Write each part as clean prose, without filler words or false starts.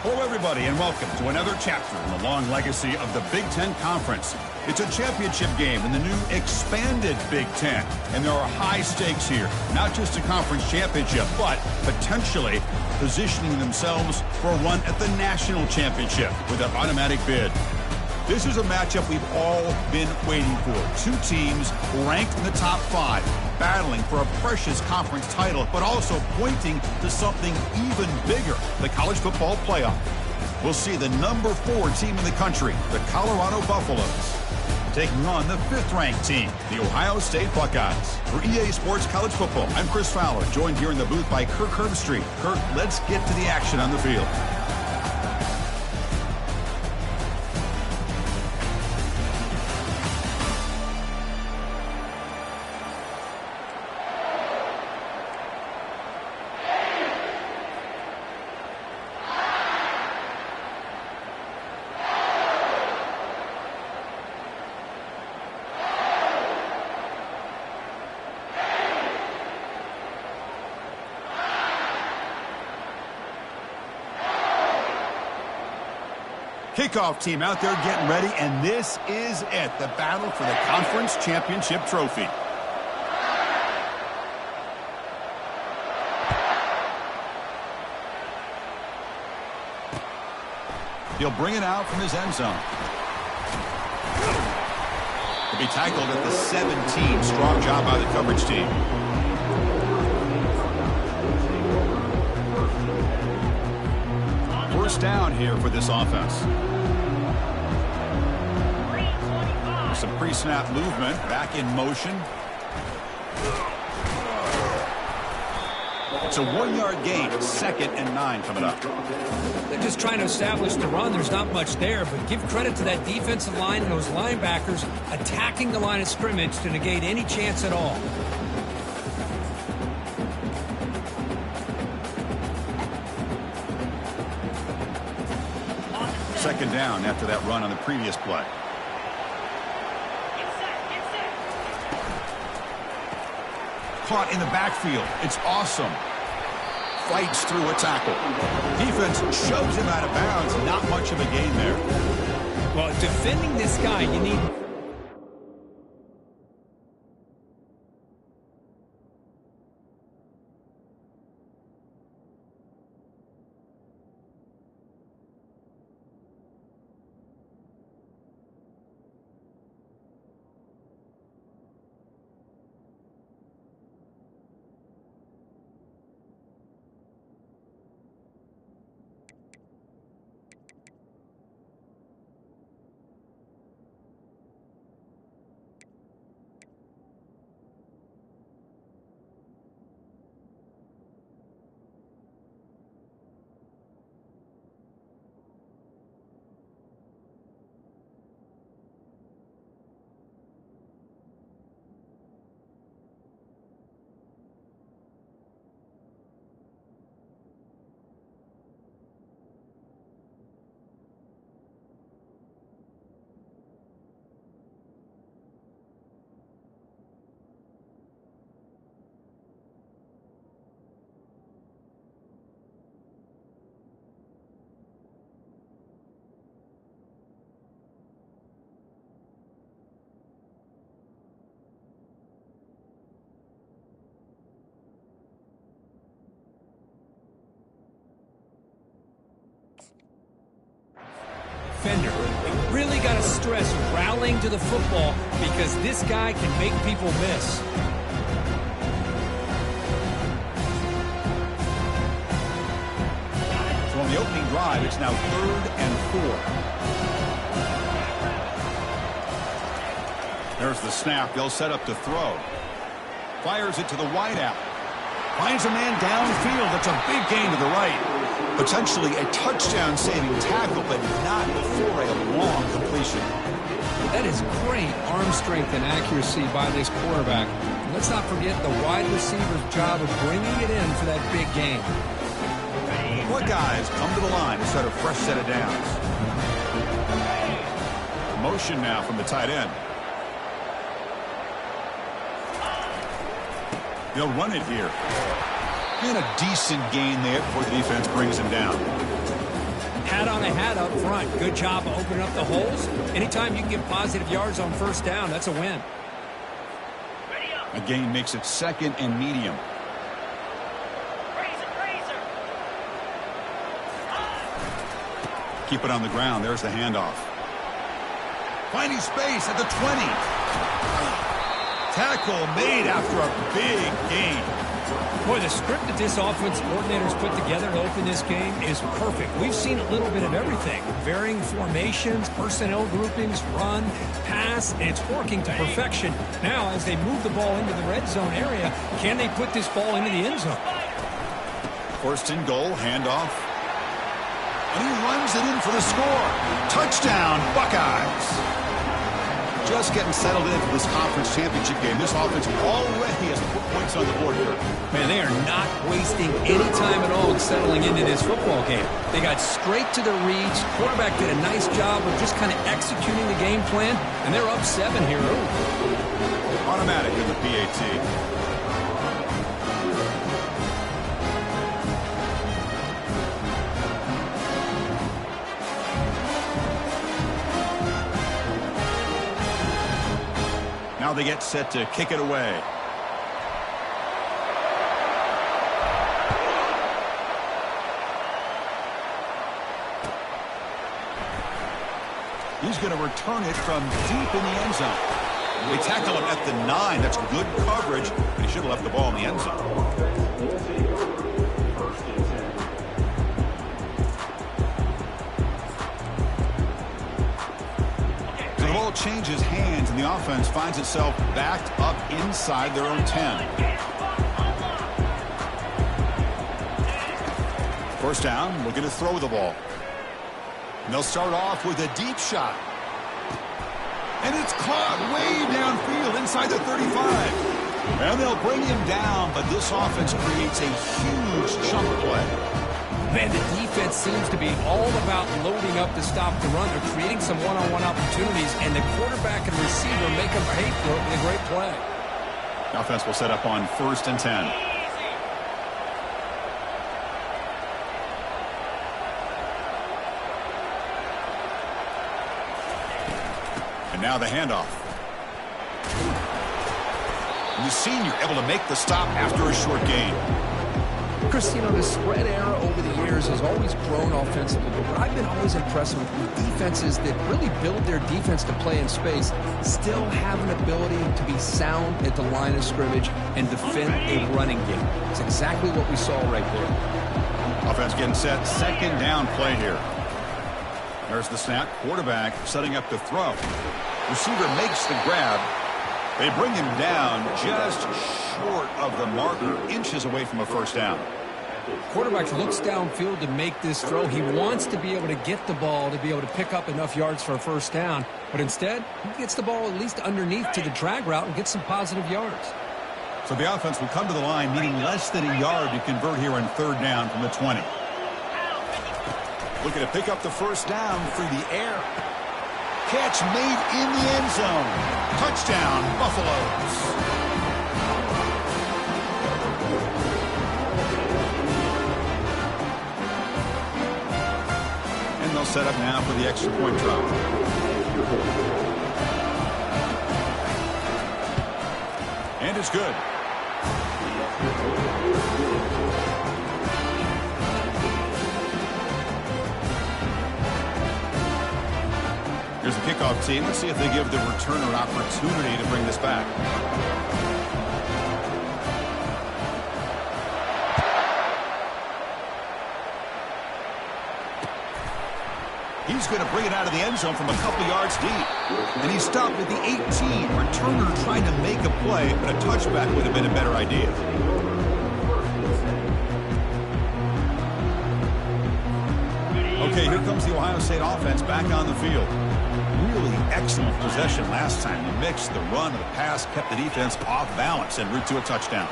Hello, everybody, and welcome to another chapter in the long legacy of the Big Ten Conference. It's a championship game in the new expanded Big Ten, and there are high stakes here. Not just a conference championship, but potentially positioning themselves for a run at the national championship with an automatic bid. This is a matchup we've all been waiting for. Two teams ranked in the top 5, battling for a precious conference title, but also pointing to something even bigger, the college football playoff. We'll see the number 4 team in the country, the Colorado Buffaloes, taking on the 5th-ranked team, the Ohio State Buckeyes. For EA Sports College Football, I'm Chris Fowler, joined here in the booth by Kirk Herbstreit. Kirk, let's get to the action on the field. Kickoff team out there getting ready, and this is it, the battle for the conference championship trophy. He'll bring it out from his end zone. He'll be tackled at the 17. Strong job by the coverage team. First down here for this offense. Some pre-snap movement, back in motion. It's a 1-yard gain, 2nd and 9 coming up. They're just trying to establish the run. There's not much there, but give credit to that defensive line and those linebackers attacking the line of scrimmage to negate any chance at all. Second down after that run on the previous play. Caught in the backfield. It's awesome. Fights through a tackle. Defense shoves him out of bounds. Not much of a gain there. Well, defending this guy, you need... Defender. You really got to stress rallying to the football because this guy can make people miss. So on the opening drive, it's now 3rd and 4. There's the snap. They'll set up to throw. Fires it to the wideout. Finds a man downfield. That's a big gain to the right. Potentially a touchdown-saving tackle, but not before a long completion. That is great arm strength and accuracy by this quarterback. Let's not forget the wide receiver's job of bringing it in for that big game. Buckeyes come to the line to set a fresh set of downs. Motion now from the tight end. They'll run it here. And a decent gain there before the defense brings him down. had up front. Good job of opening up the holes. Anytime you can get positive yards on first down, that's a win. A gain makes it second and medium. Keep it on the ground. There's the handoff. Finding space at the 20. Tackle made after a big gain. Boy, the script that this offense coordinator's put together to open this game is perfect. We've seen a little bit of everything. Varying formations, personnel groupings, run, pass, and it's working to perfection. Now, as they move the ball into the red zone area, can they put this ball into the end zone? First and goal, handoff. And he runs it in for the score. Touchdown, Buckeyes. Just getting settled into this conference championship game. This offense already has put points on the board here. Man, they are not wasting any time at all in settling into this football game. They got straight to the reads. Quarterback did a nice job of just kind of executing the game plan, and they're up 7 here early. Automatic in the PAT. Now they get set to kick it away. He's going to return it from deep in the end zone. They tackle him at the 9. That's good coverage, but he should have left the ball in the end zone. Changes hands, and the offense finds itself backed up inside their own 10. First down, looking to throw the ball. And they'll start off with a deep shot. And it's caught way downfield inside the 35. And they'll bring him down, but this offense creates a huge chunk play. Man, the defense seems to be all about loading up to stop the run. They're creating some one-on-one opportunities, and the quarterback and receiver make them pay for it with a great play. The offense will set up on first and 10. And now the handoff. And the senior able to make the stop after a short gain. Chris, you know, the spread era over the years has always grown offensively, but what I've been always impressed with defenses that really build their defense to play in space still have an ability to be sound at the line of scrimmage and defend a running game. It's exactly what we saw right there. Offense getting set. Second down play here. There's the snap. Quarterback setting up to throw. Receiver makes the grab. They bring him down just short of the marker, inches away from a first down. Quarterback looks downfield to make this throw. He wants to be able to get the ball to be able to pick up enough yards for a first down. But instead, he gets the ball at least underneath to the drag route and gets some positive yards. So the offense will come to the line, needing less than a yard to convert here on third down from the 20. Looking to pick up the first down through the air. Catch made in the end zone. Touchdown, Buffaloes. And they'll set up now for the extra point drop. And it's good. Here's the kickoff team. Let's see if they give the returner opportunity to bring this back. He's going to bring it out of the end zone from a couple yards deep. And he stopped at the 18. Returner trying to make a play, but a touchback would have been a better idea. Okay, here comes the Ohio State offense back on the field. Really excellent possession last time. The mix, the run, and the pass kept the defense off balance en route to a touchdown.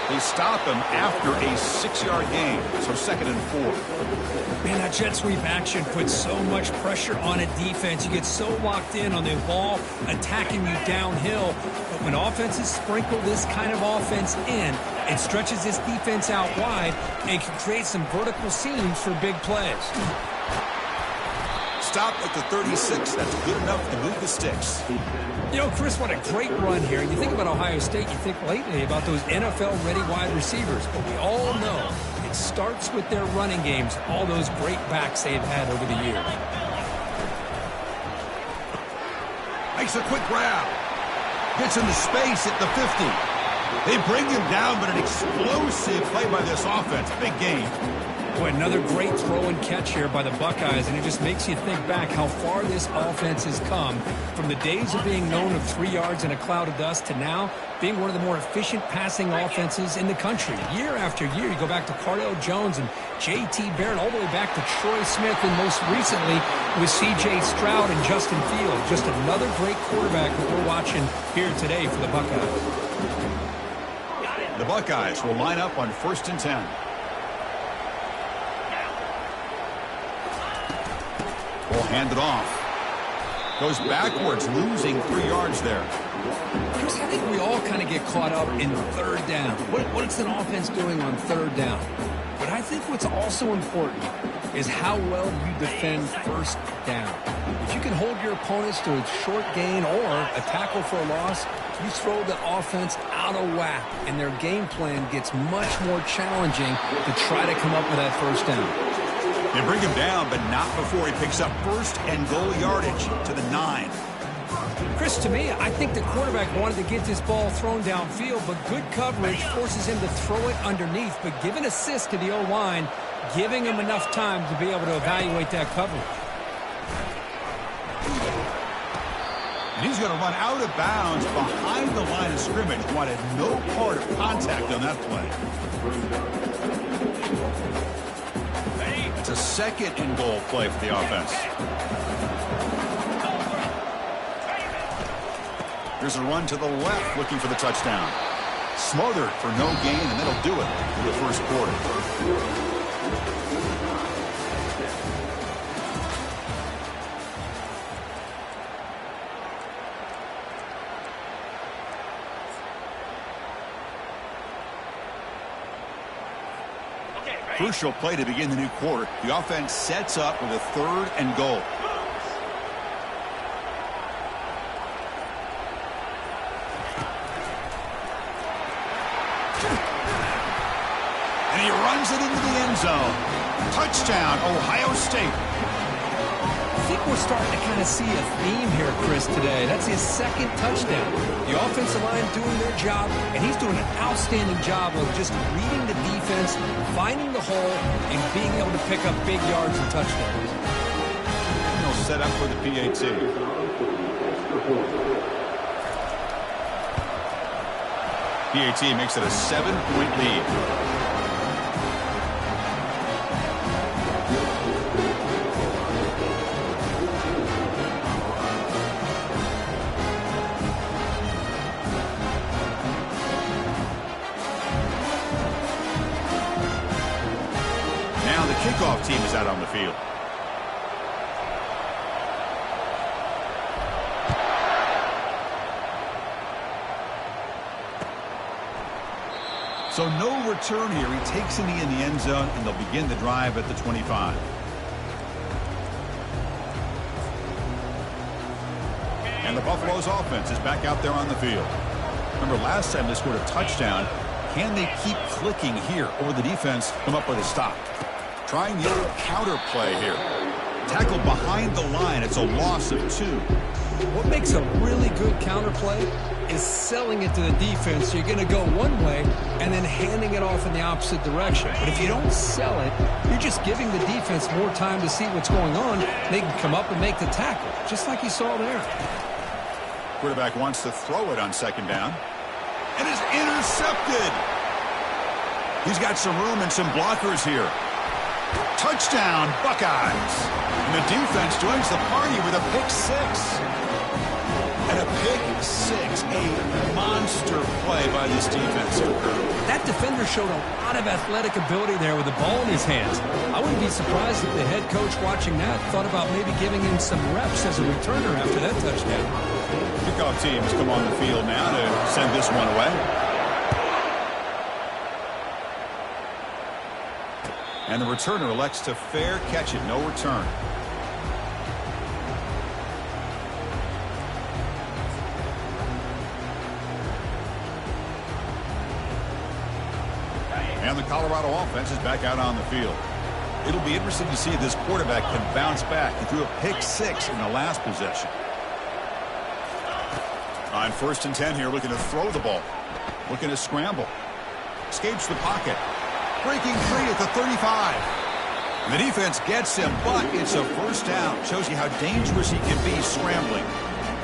They stop him after a 6-yard gain, so second and 4. Man, that jet sweep action puts so much pressure on a defense. You get so locked in on the ball attacking you downhill. But when offenses sprinkle this kind of offense in, It stretches this defense out wide and can create some vertical seams for big plays. Stop at the 36. That's good enough to move the sticks. You know, Chris, what a great run here. You think about Ohio State, you think lately about those NFL-ready wide receivers. But we all know it starts with their running games, all those great backs they've had over the years. Makes a quick grab. Gets into space at the 50. They bring him down, but an explosive play by this offense. Big game. Boy, another great throw and catch here by the Buckeyes, and it just makes you think back how far this offense has come from the days of being known of 3 yards in a cloud of dust to now being one of the more efficient passing offenses in the country. Year after year, you go back to Cardale Jones and J.T. Barrett, all the way back to Troy Smith, and most recently with C.J. Stroud and Justin Fields. Just another great quarterback that we're watching here today for the Buckeyes. The Buckeyes will line up on 1st and 10. Will hand it off. Goes backwards, losing 3 yards there. Chris, I think we all kind of get caught up in 3rd down. What's an offense doing on 3rd down? But I think what's also important is how well you defend 1st down. If you can hold your opponents to a short gain or a tackle for a loss, you throw the offense out of whack, and their game plan gets much more challenging to try to come up with that 1st down. They bring him down, but not before he picks up 1st and goal yardage to the 9. Chris, to me, I think the quarterback wanted to get this ball thrown downfield, but good coverage forces him to throw it underneath. But give an assist to the O-line, giving him enough time to be able to evaluate that coverage. And he's going to run out of bounds behind the line of scrimmage. Wanted no part of contact on that play. It's a 2nd and goal play for the offense. Here's a run to the left, looking for the touchdown. Smothered for no gain, and that'll do it for the 1st quarter. Crucial play to begin the new quarter. The offense sets up with a 3rd and goal. And he runs it into the end zone. Touchdown, Ohio State. I think we're starting to kind of see a theme here, Chris, today. That's his 2nd touchdown. The offensive line doing their job, and he's doing an outstanding job of just reading the defense, finding the hole, and being able to pick up big yards and touchdowns. And they'll set up for the PAT. PAT makes it a 7-point lead. Kickoff team is out on the field. So no return here. He takes it in the end zone, and they'll begin the drive at the 25. And the Buffalo's offense is back out there on the field. Remember, last time they scored a touchdown. Can they keep clicking here, or the defense come up with a stop? Trying the old counter play here. Tackled behind the line. It's a loss of 2. What makes a really good counter play is selling it to the defense. So you're going to go one way and then handing it off in the opposite direction. But if you don't sell it, you're just giving the defense more time to see what's going on. They can come up and make the tackle, just like you saw there. Quarterback wants to throw it on 2nd down. And is intercepted. He's got some room and some blockers here. Touchdown, Buckeyes. And the defense joins the party with a pick 6. And a pick 6, a monster play by this defense. That defender showed a lot of athletic ability there with the ball in his hands. I wouldn't be surprised if the head coach watching that thought about maybe giving him some reps as a returner after that touchdown. Kickoff teams come on the field now to send this one away. And the returner elects to fair catch it. No return. And the Colorado offense is back out on the field. It'll be interesting to see if this quarterback can bounce back. He threw a pick 6 in the last possession. On 1st and 10 here, looking to throw the ball. Looking to scramble. Escapes the pocket. Breaking free at the 35. And the defense gets him, but it's a 1st down. Shows you how dangerous he can be scrambling.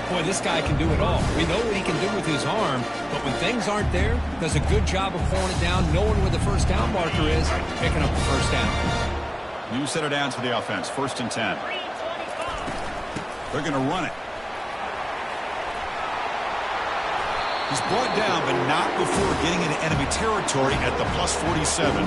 Boy, this guy can do it all. We know what he can do with his arm, but when things aren't there, does a good job of pulling it down, knowing where the 1st down marker is, picking up the 1st down. New set of downs for the offense. 1st and 10. They're going to run it. He's brought down, but not before getting into enemy territory at the plus 47.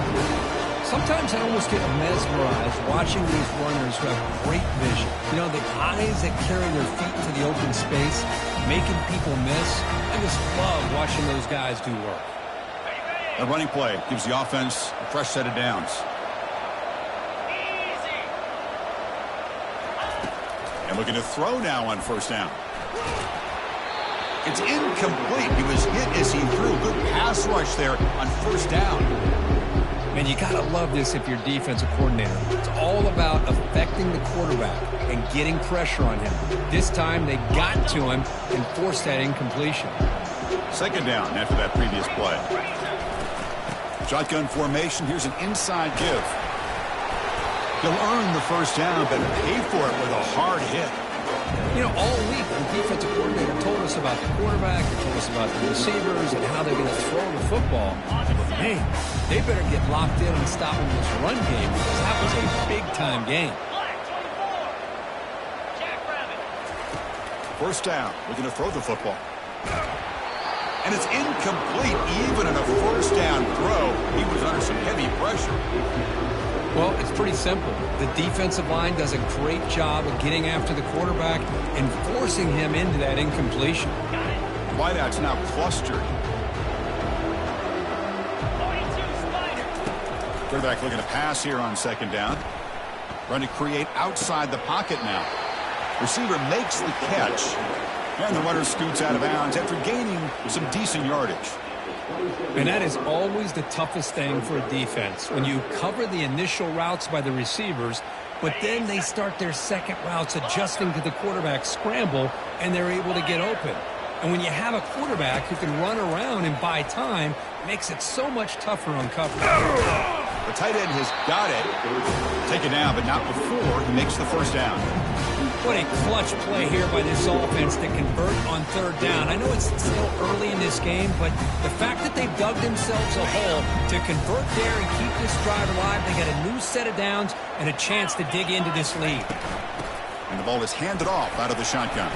Sometimes I almost get mesmerized watching these runners who have great vision. You know, the eyes that carry their feet into the open space, making people miss. I just love watching those guys do work. A running play gives the offense a fresh set of downs. And looking to throw now on 1st down. It's incomplete. He was hit as he threw. Good pass rush there on 1st down. Man, you got to love this if you're defensive coordinator. It's all about affecting the quarterback and getting pressure on him. This time they got to him and forced that incompletion. 2nd down after that previous play. Shotgun formation. Here's an inside give. He'll earn the 1st down, but pay for it with a hard hit. You know, all week the defensive coordinator told us about the quarterback, he told us about the receivers and how they're going to throw the football. But man, they better get locked in on stopping this run game because that was a big-time game. 1st down, looking to throw the football. And it's incomplete. Even in a 1st down throw, he was under some heavy pressure. Well, it's pretty simple. The defensive line does a great job of getting after the quarterback and forcing him into that incompletion. Wideouts now clustered. Quarterback looking to pass here on 2nd down. Trying to create outside the pocket now. Receiver makes the catch. And the runner scoots out of bounds after gaining some decent yardage. And that is always the toughest thing for a defense. When you cover the initial routes by the receivers, but then they start their second routes adjusting to the quarterback's scramble, and they're able to get open. And when you have a quarterback who can run around and buy time, it makes it so much tougher on coverage. The tight end has got it. Taken down, but not before he makes the 1st down. What a clutch play here by this offense to convert on 3rd down. I know it's still early in this game, but the fact that they've dug themselves a hole to convert there and keep this drive alive, they got a new set of downs and a chance to dig into this lead. And the ball is handed off out of the shotgun.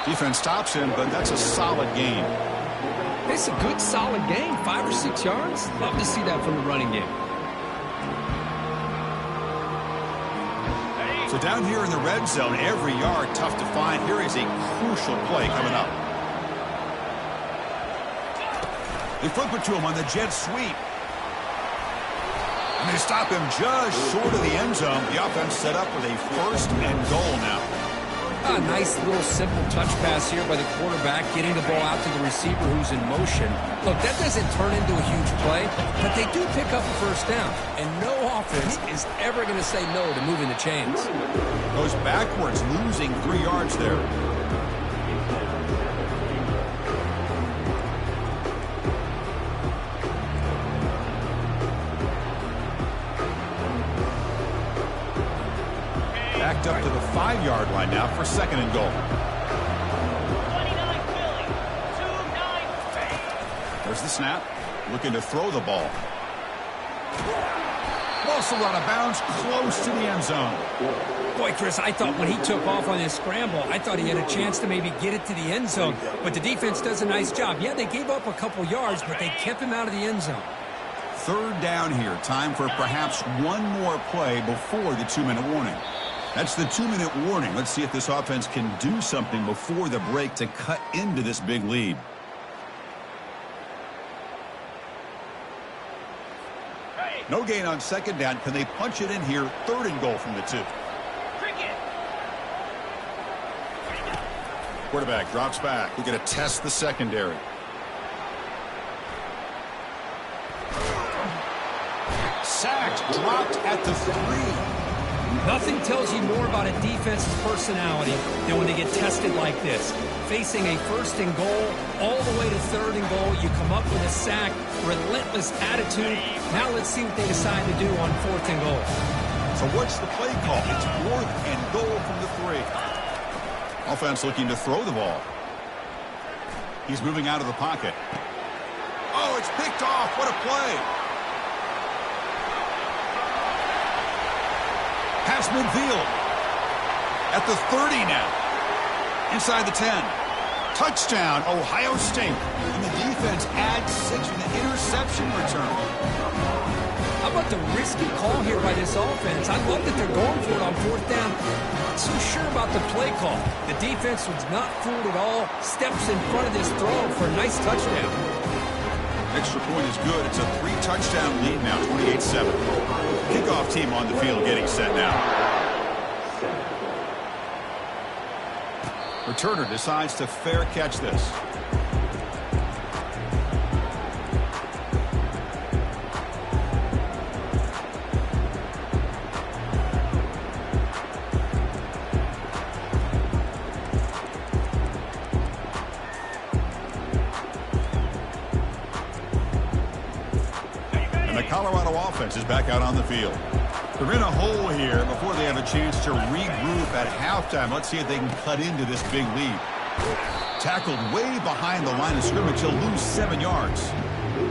Defense stops him, but that's a solid game. It's a good, solid game. 5 or 6 yards. Love to see that from the running game. So down here in the red zone, every yard tough to find. Here is a crucial play coming up. They flip it to him on the jet sweep. And they stop him just short of the end zone. The offense set up with a 1st and goal now. A nice little simple touch pass here by the quarterback, getting the ball out to the receiver who's in motion. Look, that doesn't turn into a huge play, but they do pick up a 1st down. And no offense is ever going to say no to moving the chains. Goes backwards, losing 3 yards there. Backed up to the 5-yard line now for 2nd and goal. 29 Philly, 2-9. There's the snap. Looking to throw the ball. Also out of bounds, close to the end zone. Boy, Chris, I thought when he took off on his scramble, I thought he had a chance to maybe get it to the end zone. But the defense does a nice job. Yeah, they gave up a couple yards, but they kept him out of the end zone. 3rd down here. Time for perhaps one more play before the 2-minute warning. That's the 2-minute warning. Let's see if this offense can do something before the break to cut into this big lead. No gain on second down. Can they punch it in here? Third and goal from the 2. Quarterback drops back. We're going to test the secondary. Sacked, dropped at the 3. Nothing tells you more about a defense's personality than when they get tested like this. Facing a first and goal, all the way to third and goal, you come up with a sack, relentless attitude. Now let's see what they decide to do on fourth and goal. So what's the play call? It's fourth and goal from the 3. Offense looking to throw the ball. He's moving out of the pocket. Oh, it's picked off. What a play. Pass midfield. At the 30 now. Inside the 10. Touchdown, Ohio State. And the defense adds 6 with an interception return. How about the risky call here by this offense? I love that they're going for it on fourth down. Not so sure about the play call. The defense was not fooled at all. Steps in front of this throw for a nice touchdown. Extra point is good. It's a 3-touchdown lead now, 28-7. Kickoff team on the field getting set now. Returner decides to fair catch this. Colorado offense is back out on the field. They're in a hole here before they have a chance to regroup at halftime. Let's see if they can cut into this big lead. Tackled way behind the line of scrimmage. He'll lose 7 yards.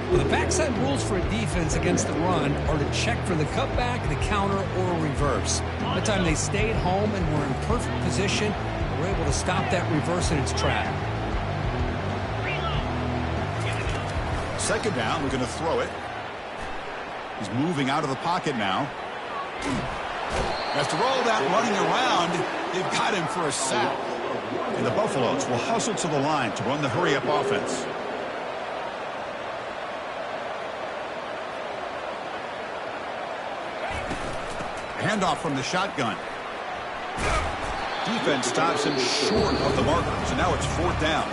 Well, the backside rules for a defense against the run are to check for the cutback, the counter, or reverse. By the time they stayed home and were in perfect position, they were able to stop that reverse in its track. Second down, we're going to throw it. He's moving out of the pocket now. Has to roll that running around. They've got him for a sack. And the Buffaloes will hustle to the line to run the hurry-up offense. Handoff from the shotgun. Defense stops him short of the markers, and now it's fourth down.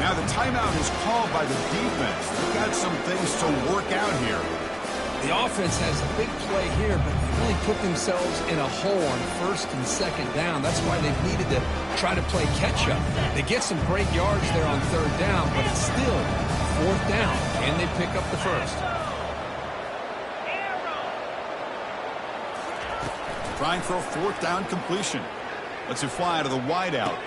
Now the timeout is called by the defense. They've got some things to work out here. The offense has a big play here, but they really put themselves in a hole on first and second down. That's why they've needed to try to play catch-up. They get some great yards there on third down, but it's still fourth down. Can they pick up the first? Trying for a fourth down completion. Lets it fly to the wideout.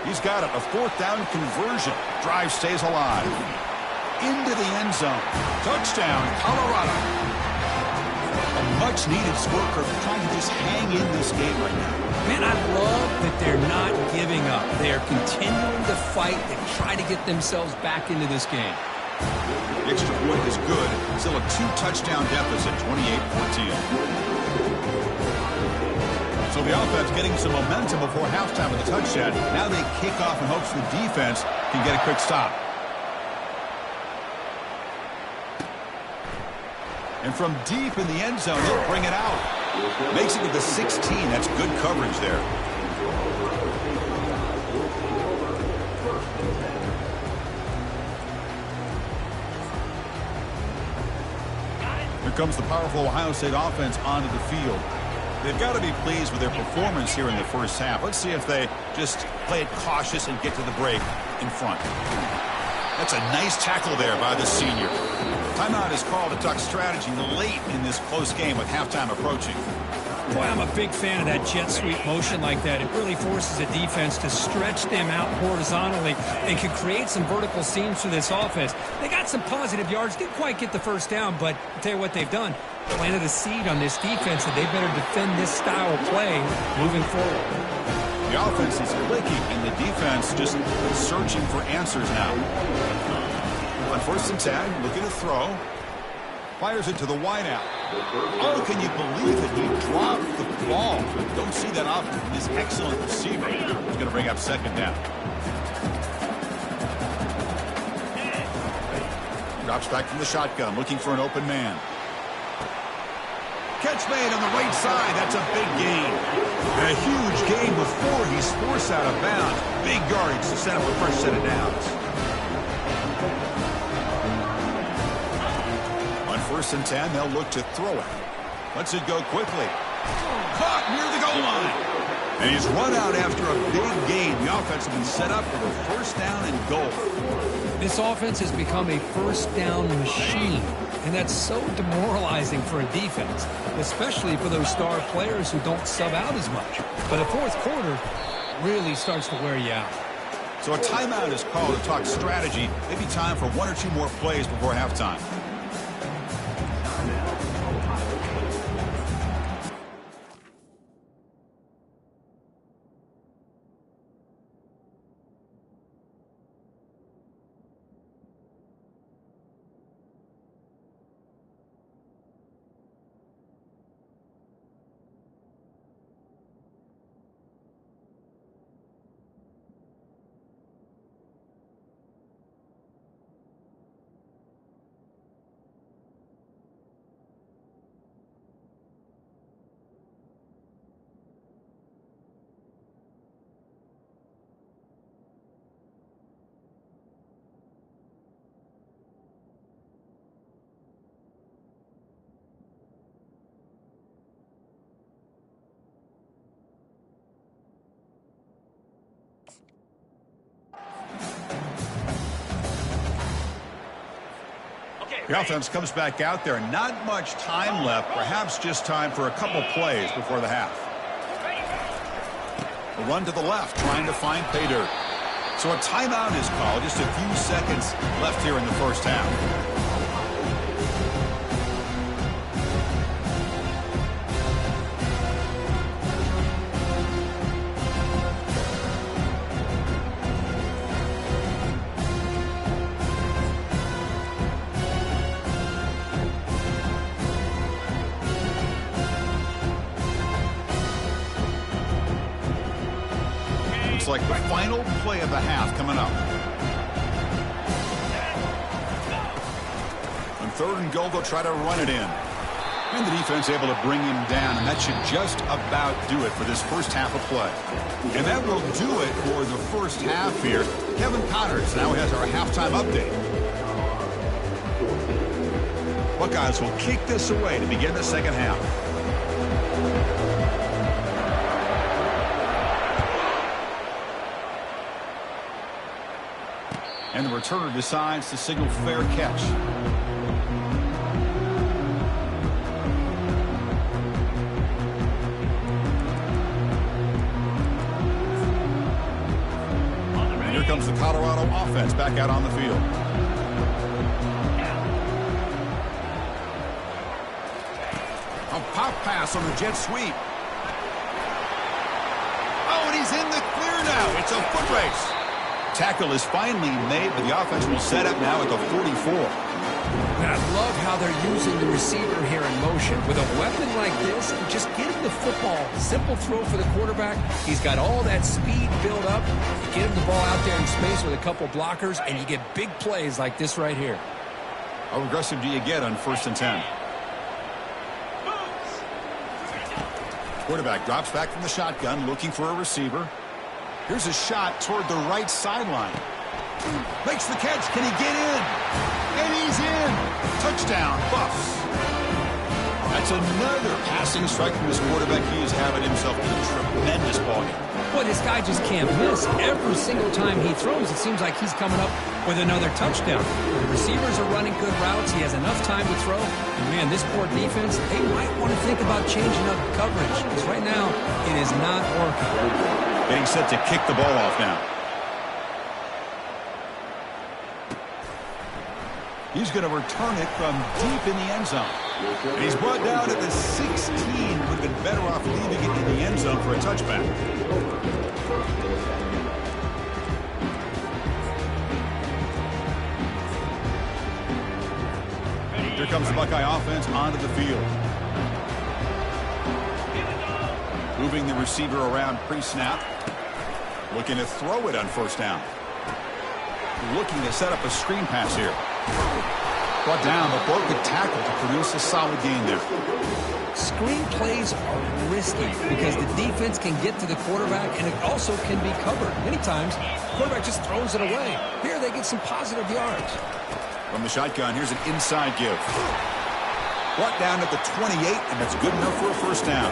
He's got it. A fourth down conversion. Drive stays alive. Into the end zone. Touchdown, Colorado. A much-needed score curve. Trying to just hang in this game right now. Man, I love that they're not giving up. They're continuing to fight and try to get themselves back into this game. The extra point is good. Still a 2-touchdown deficit, 28-14. So the offense getting some momentum before halftime with a touchdown. Now they kick off in hopes the defense can get a quick stop. And from deep in the end zone, they'll bring it out. Makes it to the 16. That's good coverage there. Here comes the powerful Ohio State offense onto the field. They've got to be pleased with their performance here in the first half. Let's see if they just play it cautious and get to the break in front. That's a nice tackle there by the senior. Timeout is called to talk strategy late in this close game with halftime approaching. Boy, I'm a big fan of that jet sweep motion like that. It really forces a defense to stretch them out horizontally and can create some vertical seams for this offense. They got some positive yards, didn't quite get the first down, but I'll tell you what they've done. Planted a seed on this defense that they better defend this style of play moving forward. The offense is clicking and the defense just searching for answers now. On first and 10, looking to throw. Fires it to the wideout. Oh, can you believe it? He dropped the ball. Don't see that often from this excellent receiver. He's going to bring up second down. Drops back from the shotgun, looking for an open man. Catch made on the right side. That's a big gain. And a huge gain before he's forced out of bounds. Big yardage to set up a first set of downs. On 1st and 10, they'll look to throw it. Lets it go quickly. Caught near the goal line. And he's run out after a big gain. The offense has been set up for the first down and goal. This offense has become a first down machine. And that's so demoralizing for a defense, especially for those star players who don't sub out as much. But the fourth quarter really starts to wear you out. So a timeout is called to talk strategy. Maybe time for 1 or 2 more plays before halftime. The offense comes back out there. Not much time left. Perhaps just time for a couple plays before the half. A run to the left, trying to find pay dirt. So a timeout is called. Just a few seconds left here in the first half. Like the final play of the half coming up. On 3rd and goal, they'll try to run it in. And the defense able to bring him down, and that should just about do it for this first half of play. And that will do it for the first half here. Kevin Connors now has our halftime update. Buckeyes will kick this away to begin the second half. And the returner decides to signal fair catch. And here comes the Colorado offense back out on the field. A pop pass on the jet sweep. Oh, and he's in the clear now. It's a foot race. Tackle is finally made, but the offense will set up now at the 44. And I love how they're using the receiver here in motion. With a weapon like this, just get him the football. Simple throw for the quarterback. He's got all that speed built up. You get him the ball out there in space with a couple blockers, and you get big plays like this right here. How aggressive do you get on 1st and 10? Quarterback drops back from the shotgun, looking for a receiver. Here's a shot toward the right sideline. Makes the catch. Can he get in? And he's in. Touchdown, Buffs. That's another passing strike from this quarterback. He is having himself a tremendous ballgame. Boy, this guy just can't miss. Every single time he throws, it seems like he's coming up with another touchdown. The receivers are running good routes. He has enough time to throw. And, man, this poor defense, they might want to think about changing up coverage. Because right now, it is not working. Getting set to kick the ball off now. He's going to return it from deep in the end zone. And he's brought down at the 16. Would have been better off leaving it in the end zone for a touchback. Here comes the Buckeye offense onto the field. Moving the receiver around pre-snap. Looking to throw it on 1st down. Looking to set up a screen pass here. Brought down, but broke the tackle to produce a solid gain there. Screen plays are risky because the defense can get to the quarterback, and it also can be covered. Many times, the quarterback just throws it away. Here, they get some positive yards. From the shotgun, here's an inside give. Brought down at the 28, and that's good enough for a first down.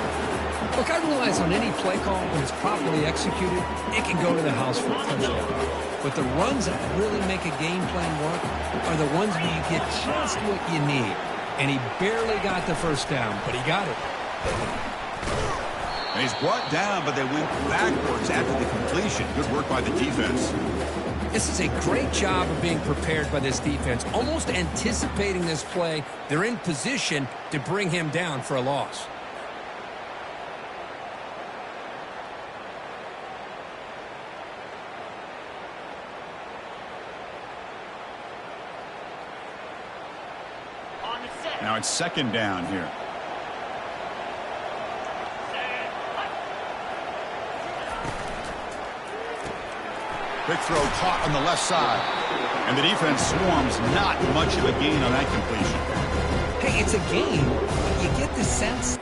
Look, I realize on any play call, when it's properly executed, it can go to the house for a touchdown. But the runs that really make a game plan work are the ones where you get just what you need. And he barely got the first down, but he got it. And he's brought down, but they went backwards after the completion. Good work by the defense. This is a great job of being prepared by this defense, almost anticipating this play. They're in position to bring him down for a loss. Now it's second down here. Big throw caught on the left side. And the defense swarms. Not much of a gain on that completion. Hey, it's a gain, but you get the sense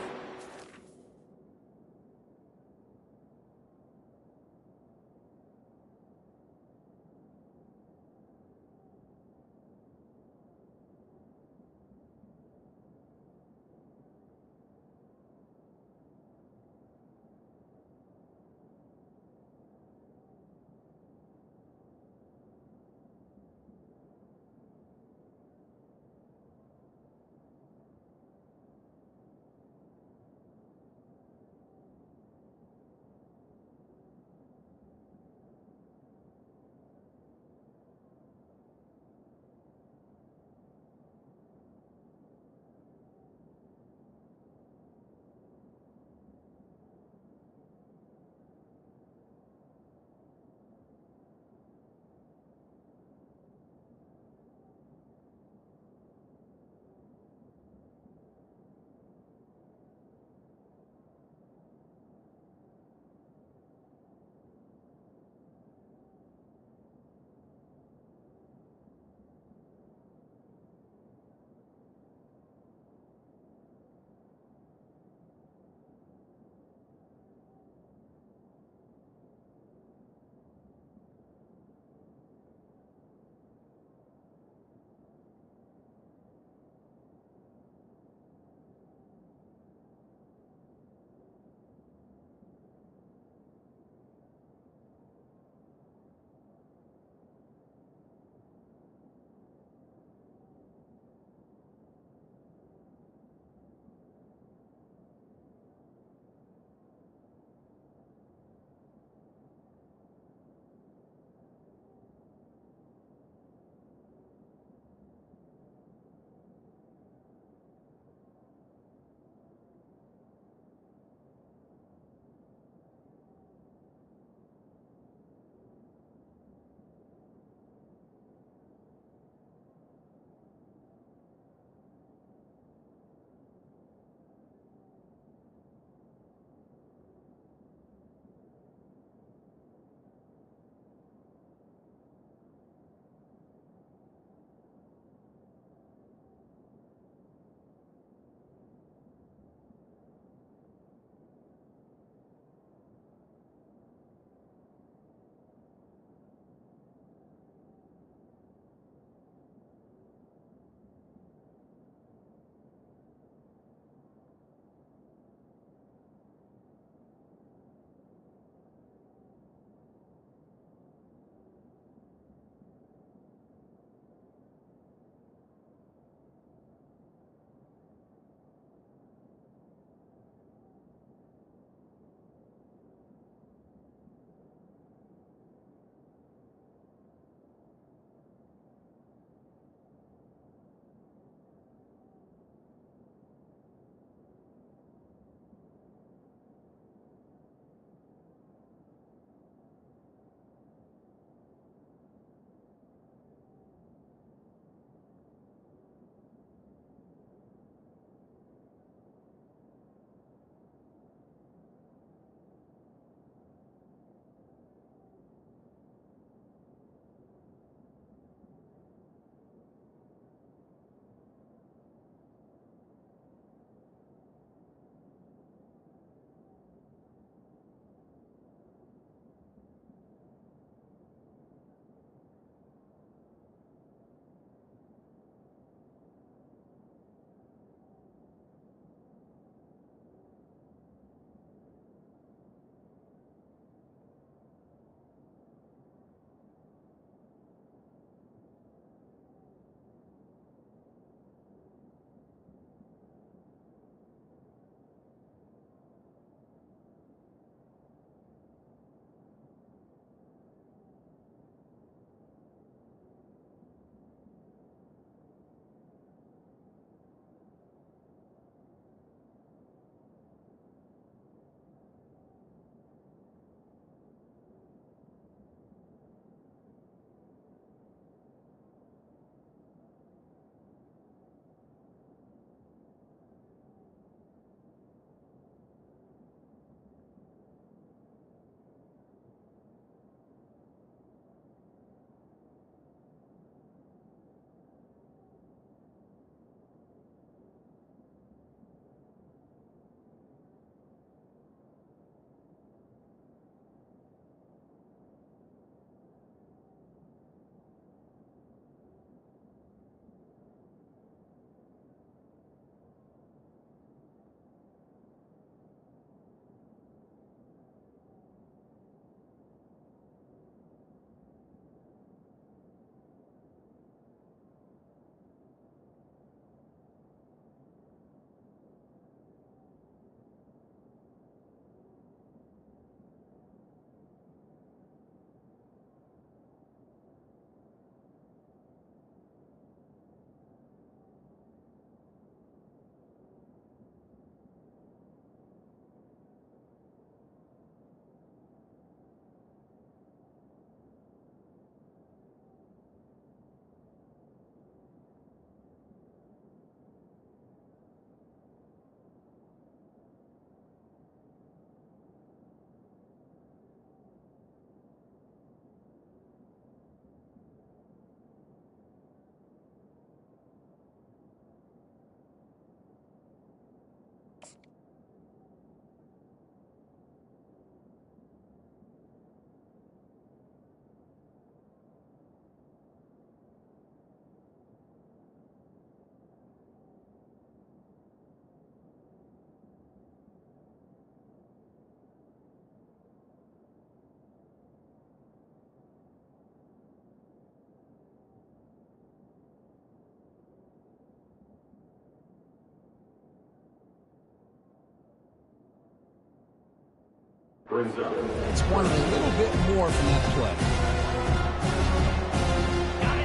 It's wanted a little bit more from that play.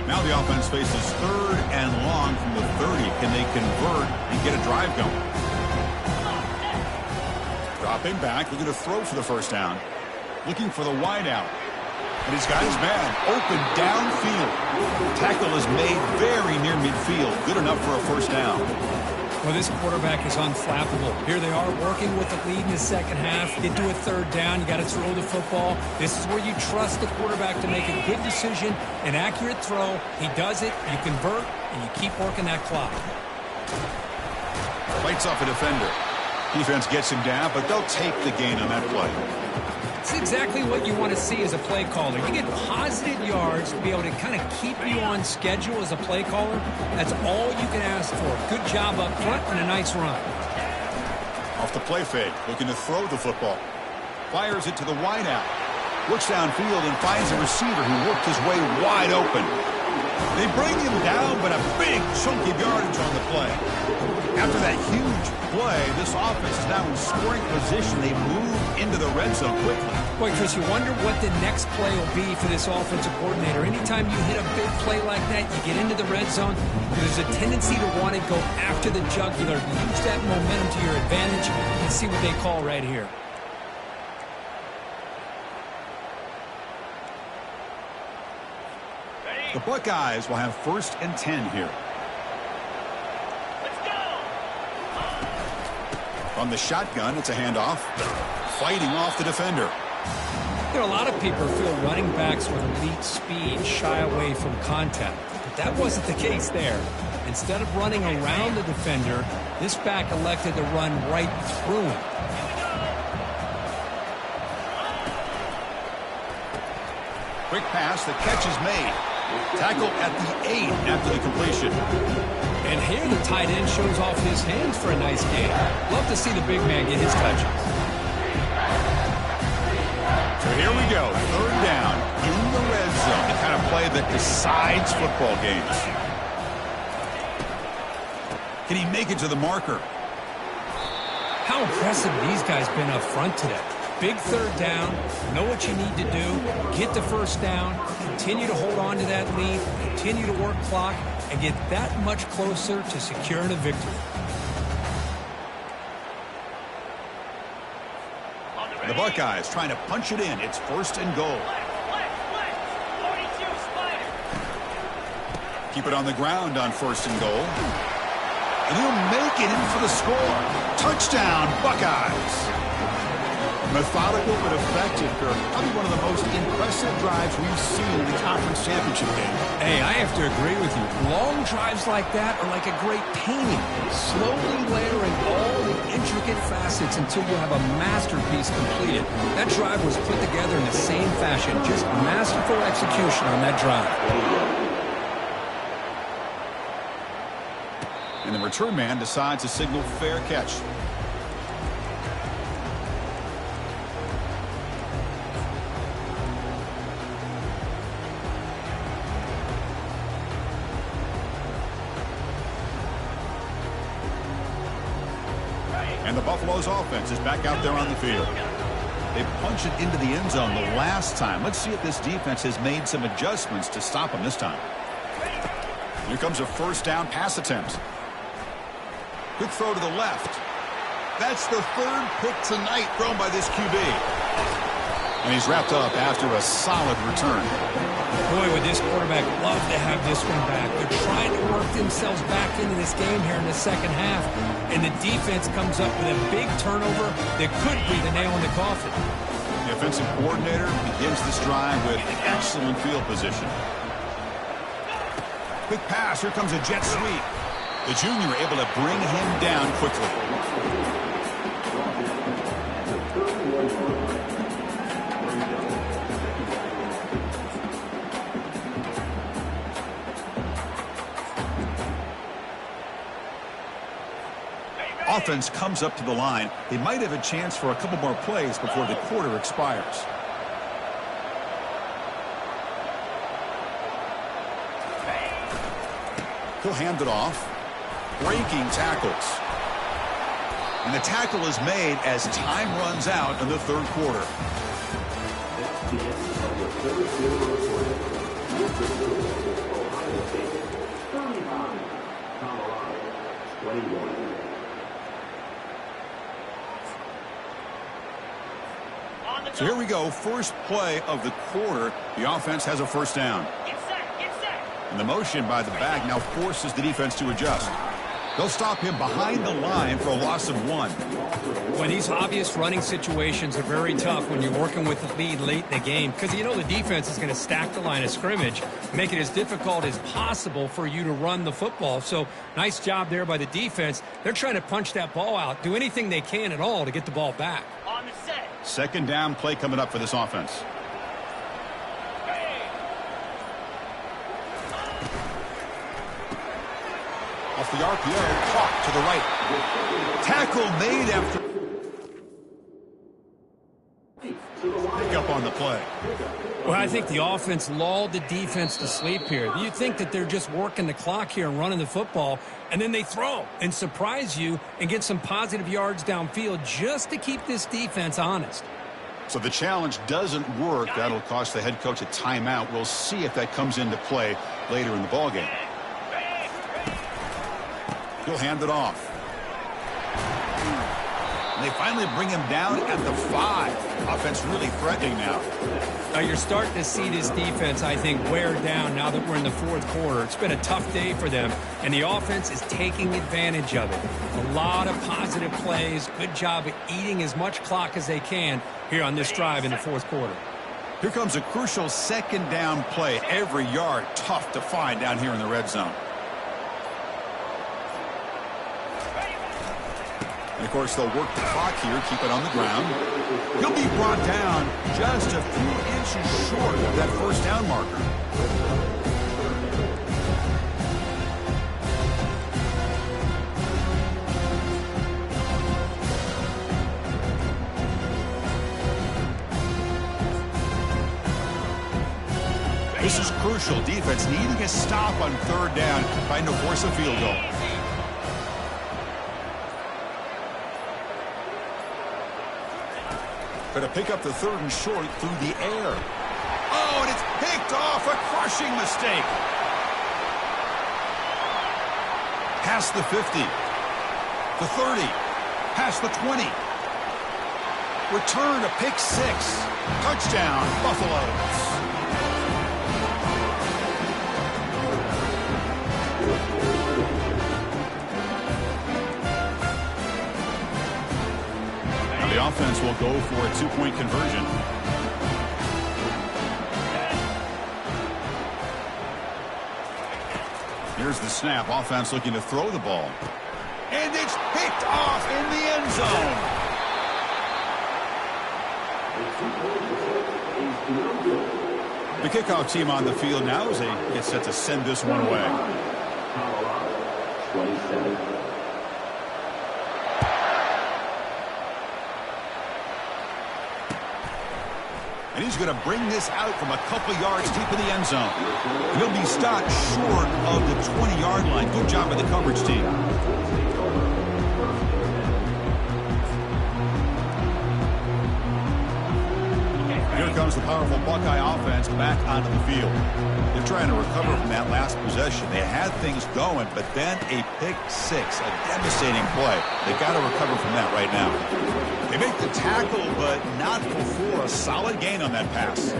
Now the offense faces 3rd and long from the 30. Can they convert and get a drive going? Dropping back, looking to throw for the first down. Looking for the wide out. And he's got his man open downfield. Tackle is made very near midfield. Good enough for a first down. Well, this quarterback is unflappable. Here they are working with the lead in the second half. Get to a 3rd down. You got to throw the football. This is where you trust the quarterback to make a good decision, an accurate throw. He does it. You convert, and you keep working that clock. Fights off a defender. Defense gets him down, but they'll take the gain on that play. It's exactly what you want to see as a play caller. You get positive yards to be able to kind of keep you on schedule as a play caller. That's all you can ask for. Good job up front and a nice run. Off the play fake, looking to throw the football. Fires it to the wide out. Looks downfield and finds a receiver who worked his way wide open. They bring him down, but a big chunky yardage on the play. After that huge play, this offense is now in scoring position. They move into the red zone quickly. Boy, Chris, you wonder what the next play will be for this offensive coordinator. Anytime you hit a big play like that, you get into the red zone, there's a tendency to want to go after the jugular. Use that momentum to your advantage and see what they call right here. The Buckeyes will have 1st and 10 here. From the shotgun, it's a handoff. Fighting off the defender. There are a lot of people who feel running backs with elite speed shy away from contact. But that wasn't the case there. Instead of running around the defender, this back elected to run right through him. Quick pass, the catch is made. Tackle at the 8 after the completion. And here the tight end shows off his hands for a nice game. Love to see the big man get his touches. So here we go, 3rd down in the red zone. The kind of play that decides football games. Can he make it to the marker? How impressive these guys been up front today. Big 3rd down, know what you need to do, get the first down, continue to hold on to that lead, continue to work clock, and get that much closer to securing a victory. The Buckeyes trying to punch it in. It's 1st and goal. Keep it on the ground on 1st and goal. And he'll make it in for the score. Touchdown, Buckeyes. Methodical but effective, Kirk. Probably one of the most impressive drives we've seen in the conference championship game. Hey, I have to agree with you. Long drives like that are like a great painting. Slowly layering all the intricate facets until you have a masterpiece completed. That drive was put together in the same fashion. Just masterful execution on that drive. And the return man decides to signal fair catch. And the Buffalo's offense is back out there on the field. They punch it into the end zone the last time. Let's see if this defense has made some adjustments to stop them this time. Here comes a 1st down pass attempt. Good throw to the left. That's the 3rd pick tonight thrown by this QB. And he's wrapped up after a solid return. Boy, would this quarterback love to have this one back. They're trying to work themselves back into this game here in the second half. And the defense comes up with a big turnover that could be the nail in the coffin. The offensive coordinator begins this drive with excellent field position. Quick pass. Here comes a jet sweep. The junior able to bring him down quickly. Offense comes up to the line. They might have a chance for a couple more plays before the quarter expires. He'll hand it off. Breaking tackles. And the tackle is made as time runs out in the third quarter. So here we go, first play of the quarter. The offense has a first down. And the motion by the back now forces the defense to adjust. They'll stop him behind the line for a loss of 1. Well, these obvious running situations are very tough when you're working with the lead late in the game because you know the defense is going to stack the line of scrimmage, make it as difficult as possible for you to run the football. So nice job there by the defense. They're trying to punch that ball out, do anything they can at all to get the ball back. On the set. Second down play coming up for this offense. Off the RPO, caught to the right. Tackle made after. Pick up on the play. Well, I think the offense lulled the defense to sleep here. You think that they're just working the clock here and running the football, and then they throw and surprise you and get some positive yards downfield just to keep this defense honest. So the challenge doesn't work. That'll cost the head coach a timeout. We'll see if that comes into play later in the ballgame. He'll hand it off. And they finally bring him down at the 5. Offense really threatening now. Now you're starting to see this defense, I think, wear down now that we're in the fourth quarter. It's been a tough day for them, and the offense is taking advantage of it. A lot of positive plays. Good job at eating as much clock as they can here on this drive in the fourth quarter. Here comes a crucial second down play. Every yard tough to find down here in the red zone. And, of course, they'll work the clock here, keep it on the ground. He'll be brought down just a few inches short of that first down marker. This is crucial. Defense needing a stop on third down, trying to force a field goal. Going to pick up the third and short through the air. Oh, and it's picked off. A crushing mistake. Past the 50. The 30. Past the 20. Return to pick 6. Touchdown, Buffalo. The offense will go for a 2-point conversion. Here's the snap. Offense looking to throw the ball. And it's picked off in the end zone. The kickoff team on the field now as they get set to send this one away. 27. And he's going to bring this out from a couple yards deep in the end zone. He'll be stopped short of the 20-yard line. Good job by the coverage team. Here comes the powerful Buckeye offense back onto the field. They're trying to recover from that last possession. They had things going, but then a pick 6, a devastating play. They've got to recover from that right now. They make the tackle, but not before a solid gain on that pass.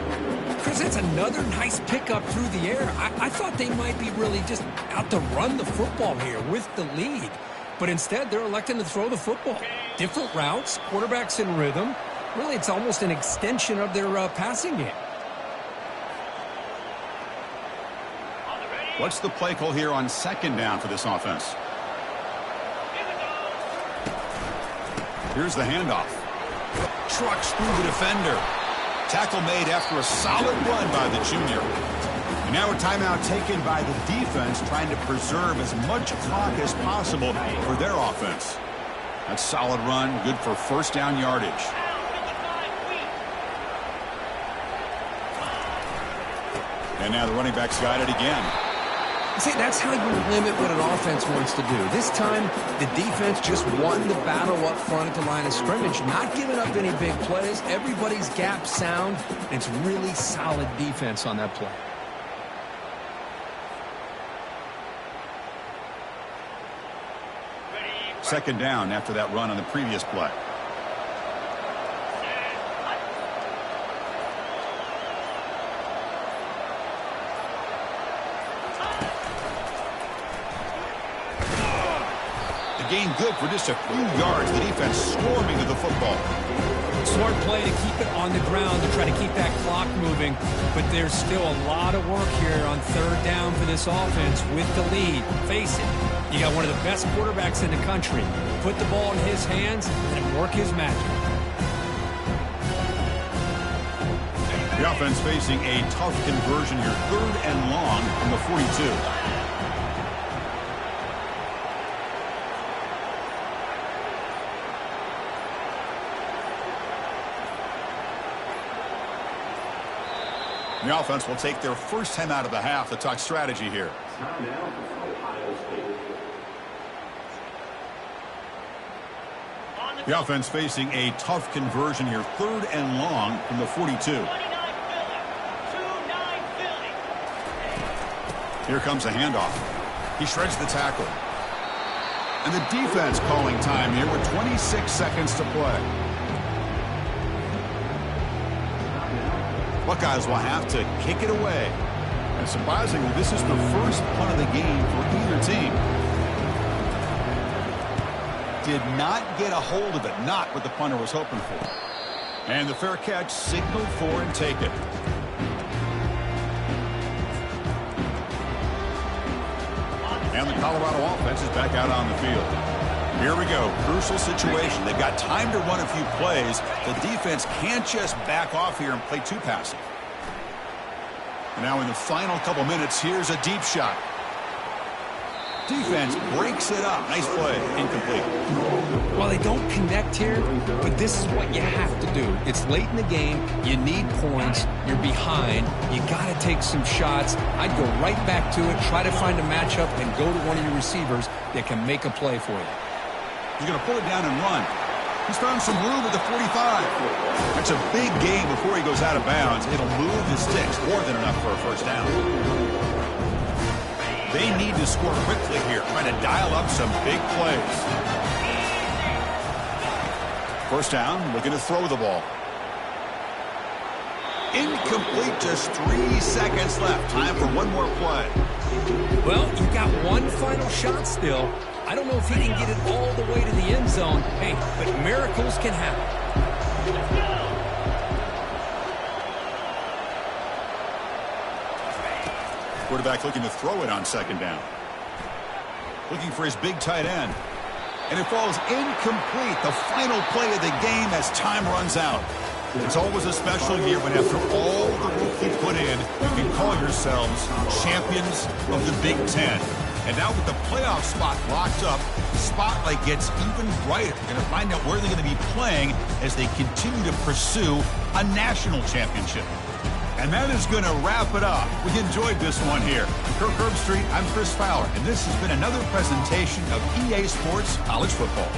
Chris, that's another nice pickup through the air. I thought they might be really just out to run the football here with the lead. But instead, they're electing to throw the football. Different routes, quarterbacks in rhythm. Really, it's almost an extension of their passing game. What's the play call here on second down for this offense? Here's the handoff. Trucks through the defender. Tackle made after a solid run by the junior. And now a timeout taken by the defense, trying to preserve as much clock as possible for their offense. That's a solid run, good for first down yardage. And now the running back's got it again. See, that's how you limit what an offense wants to do. This time, the defense just won the battle up front at the line of scrimmage, not giving up any big plays. Everybody's gap sound, and it's really solid defense on that play. Second down after that run on the previous play. The gain good for just a few yards. The defense swarming to the football. Smart play to keep it on the ground to try to keep that clock moving. But there's still a lot of work here on third down for this offense with the lead. Face it, you got one of the best quarterbacks in the country. Put the ball in his hands and work his magic. The offense facing a tough conversion here. Third and long from the 42. The offense will take their first time out of the half to talk strategy here. The offense facing a tough conversion here. Third and long from the 42. Here comes a handoff. He shreds the tackle. And the defense calling time here with 26 seconds to play. Buckeyes will have to kick it away. And surprisingly, this is the first punt of the game for either team. Did not get a hold of it, not what the punter was hoping for. And the fair catch signaled for and taken. And the Colorado offense is back out on the field. Here we go. Crucial situation. They've got time to run a few plays. The defense can't just back off here and play too passive. And now in the final couple minutes, here's a deep shot. Defense breaks it up. Nice play. Incomplete. Well, they don't connect here, but this is what you have to do. It's late in the game. You need points. You're behind. You got to take some shots. I'd go right back to it, try to find a matchup, and go to one of your receivers that can make a play for you. He's going to pull it down and run. He's found some room at the 45. That's a big gain before he goes out of bounds. It'll move the sticks. More than enough for a first down. They need to score quickly here, trying to dial up some big plays. First down, looking to throw the ball. Incomplete, just 3 seconds left. Time for one more play. Well, you got one final shot still. I don't know if he can get it all the way to the end zone. Hey, but miracles can happen. Quarterback looking to throw it on second down. Looking for his big tight end. And it falls incomplete. The final play of the game as time runs out. It's always a special year when after all the work you put in, you can call yourselves champions of the Big Ten. And now with the playoff spot locked up, the spotlight gets even brighter. We're going to find out where they're going to be playing as they continue to pursue a national championship. And that is going to wrap it up. We enjoyed this one here. Kirk Herbstreit, I'm Chris Fowler, and this has been another presentation of EA Sports College Football.